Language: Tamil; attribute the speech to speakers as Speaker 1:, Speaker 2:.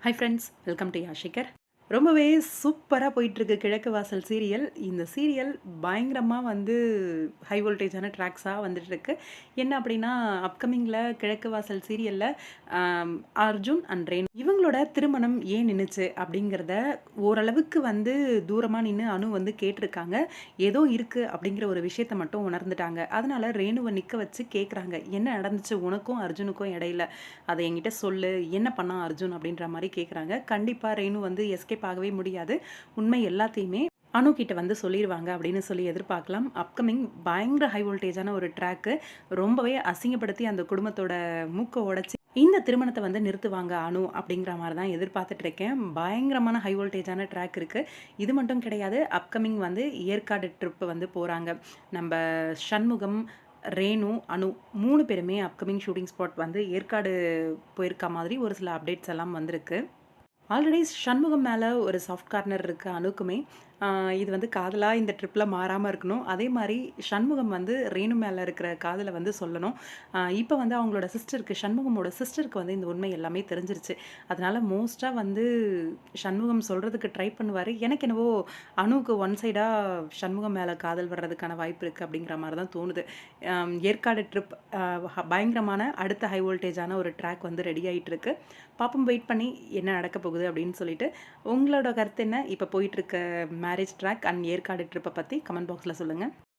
Speaker 1: ஹாய் ஃப்ரெண்ட்ஸ், வெல்கம் டு யாஷிகர். ரொம்பவே சூப்பரா போயிட்டுருக்கு கிழக்கு வாசல் சீரியல். இந்த சீரியல் பயங்கரமா ஹை வோல்டேஜான ட்ராக்ஸா வந்துட்டுருக்கு. என்ன அப்படின்னா, அப்கமிங்கில கிழக்கு வாசல் சீரியல்ல அர்ஜுன் அண்ட் ரேணு இவங்களோட திருமணம் ஏன் நின்னுச்சு அப்படிங்கிறத ஓரளவுக்கு தூரமா நின்னு அனு கேட்டிருக்காங்க. ஏதோ இருக்கு அப்படிங்கிற ஒரு விஷயத்த மட்டும் உணர்ந்துட்டாங்க. அதனால ரேணுவ நிக்க வச்சு கேட்குறாங்க. என்ன நடந்துச்சு உனக்கும் அர்ஜுனுக்கும் இடையில? அத என்கிட்ட சொல்லு. என்ன பண்ணான் அர்ஜுன் அப்படின்ற மாரி கேட்குறாங்க. கண்டிப்பா ரேணு எஸ்கேப் ஆகவே முடியாது. உண்மை எல்லாத்தையுமே அனு கிட்ட சொல்லிருவாங்க அப்படின்னு சொல்லி எதிர்பார்க்கலாம். அப்கமிங் பயங்கர ஹை வோல்டேஜான ஒரு ட்ராக்கு. ரொம்பவே அசிங்கப்படுத்தி அந்த குடும்பத்தோட மூக்க உடைச்சு இந்த திருமணத்த நிறுத்துவாங்க அனு அப்படிங்கிற மாரி தான் எதிர்பார்த்துட்டு இருக்கேன். பயங்கரமான ஹை வோல்டேஜான ட்ராக் இருக்கு. இது மட்டும் கிடையாது. அப்கமிங் ஏற்காடு ட்ரிப் போறாங்க. நம்ப சண்முகம், ரேணு, அனு 3 பேருமே அப்கமிங் ஷூட்டிங் ஸ்பாட் ஏற்காடு போயிருக்க மாதிரி ஒரு சில அப்டேட்ஸ் எல்லாம் வந்திருக்கு. ஆல்ரெடி சண்முகம் மேல ஒரு சாஃப்ட் கார்னர் இருக்கு அனுக்குமே. இது காதலா இந்த ட்ரிப்ல மாறாம இருக்கணும். அதே மாரி சண்முகம் ரேணு மேல இருக்கிற காதல சொல்லணும். இப்ப அவங்களோட சிஸ்டருக்கு சண்முகமோட சிஸ்டருக்கு இந்த உண்மை எல்லாமே தெரிஞ்சிருச்சு. அதனால மோஸ்ட்டா சண்முகம் சொல்றதுக்கு ட்ரை பண்ணுவாரு. எனக்கு என்னவோ அனுவுக்கு ஒன் சைடா சண்முகம் மேல காதல் வர்றதுக்கான வாய்ப்பு இருக்கு அப்படிங்கிற மாரி தான் தோணுது. ஏற்காடு ட்ரிப் பயங்கரமான அடுத்த ஹை வோல்டேஜான ஒரு ட்ராக் ரெடி ஆயிட்டு இருக்கு. பாப்போம், வெயிட் பண்ணி என்ன நடக்க போகுது அப்படின்னு சொல்லிட்டு. உங்களோட கருத்து என்ன? இப்ப போயிட்டு இருக்க மேரேஜ் ட்ராக் அண்ட் ஏற்காடு ட்ரிப்ப பத்தி கமெண்ட் பாக்ஸ்ல சொல்லுங்க.